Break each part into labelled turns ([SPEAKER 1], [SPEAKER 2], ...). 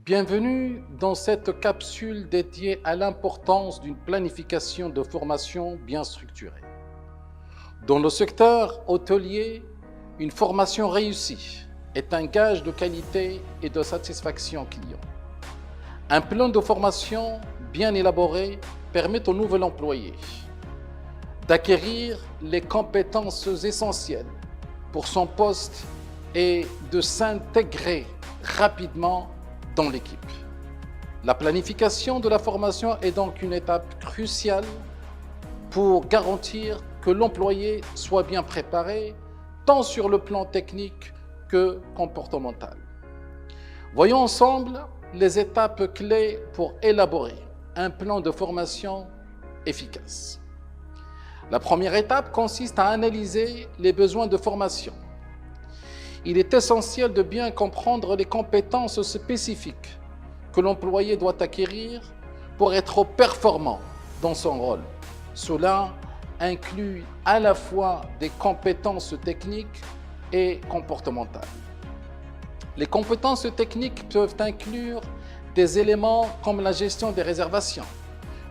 [SPEAKER 1] Bienvenue dans cette capsule dédiée à l'importance d'une planification de formation bien structurée. Dans le secteur hôtelier, une formation réussie est un gage de qualité et de satisfaction client. Un plan de formation bien élaboré permet au nouvel employé d'acquérir les compétences essentielles pour son poste et de s'intégrer rapidement dans l'équipe. La planification de la formation est donc une étape cruciale pour garantir que l'employé soit bien préparé, tant sur le plan technique que comportemental. Voyons ensemble les étapes clés pour élaborer un plan de formation efficace. La première étape consiste à analyser les besoins de formation. Il est essentiel de bien comprendre les compétences spécifiques que l'employé doit acquérir pour être performant dans son rôle. Cela inclut à la fois des compétences techniques et comportementales. Les compétences techniques peuvent inclure des éléments comme la gestion des réservations,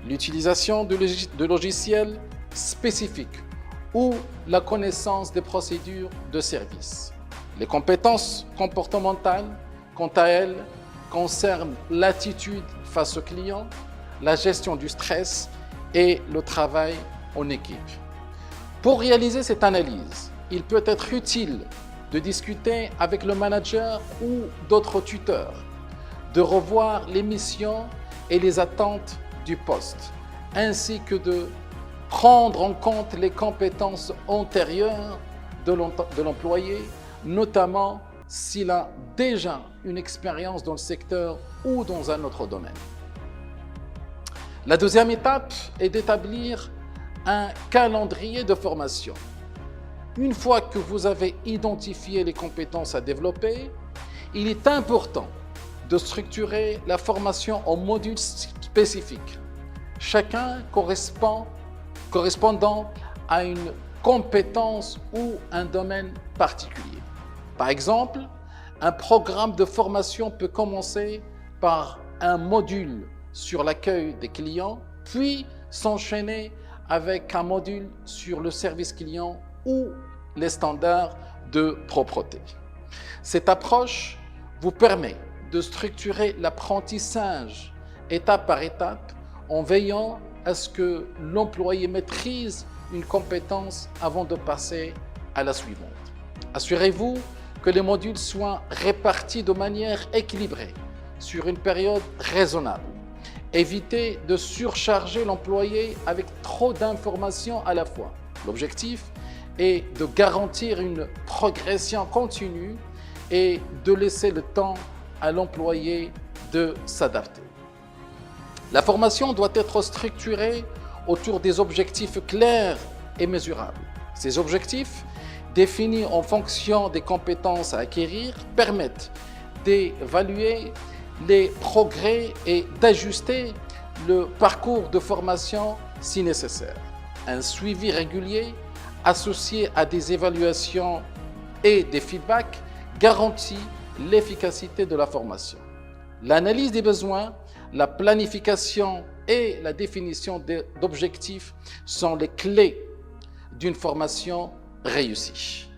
[SPEAKER 1] l'utilisation de logiciels spécifiques ou la connaissance des procédures de service. Les compétences comportementales, quant à elles, concernent l'attitude face au client, la gestion du stress et le travail en équipe. Pour réaliser cette analyse, il peut être utile de discuter avec le manager ou d'autres tuteurs, de revoir les missions et les attentes du poste, ainsi que de prendre en compte les compétences antérieures de l'employé, notamment s'il a déjà une expérience dans le secteur ou dans un autre domaine. La deuxième étape est d'établir un calendrier de formation. Une fois que vous avez identifié les compétences à développer, il est important de structurer la formation en modules spécifiques, chacun correspondant à une compétence ou un domaine particulier. Par exemple, un programme de formation peut commencer par un module sur l'accueil des clients, puis s'enchaîner avec un module sur le service client ou les standards de propreté. Cette approche vous permet de structurer l'apprentissage étape par étape en veillant à ce que l'employé maîtrise une compétence avant de passer à la suivante. Assurez-vous que les modules soient répartis de manière équilibrée sur une période raisonnable. Évitez de surcharger l'employé avec trop d'informations à la fois. L'objectif est de garantir une progression continue et de laisser le temps à l'employé de s'adapter. La formation doit être structurée autour des objectifs clairs et mesurables. Ces objectifs, définis en fonction des compétences à acquérir, permettent d'évaluer les progrès et d'ajuster le parcours de formation si nécessaire. Un suivi régulier associé à des évaluations et des feedbacks garantit l'efficacité de la formation. L'analyse des besoins, la planification et la définition d'objectifs sont les clés d'une formation réussie.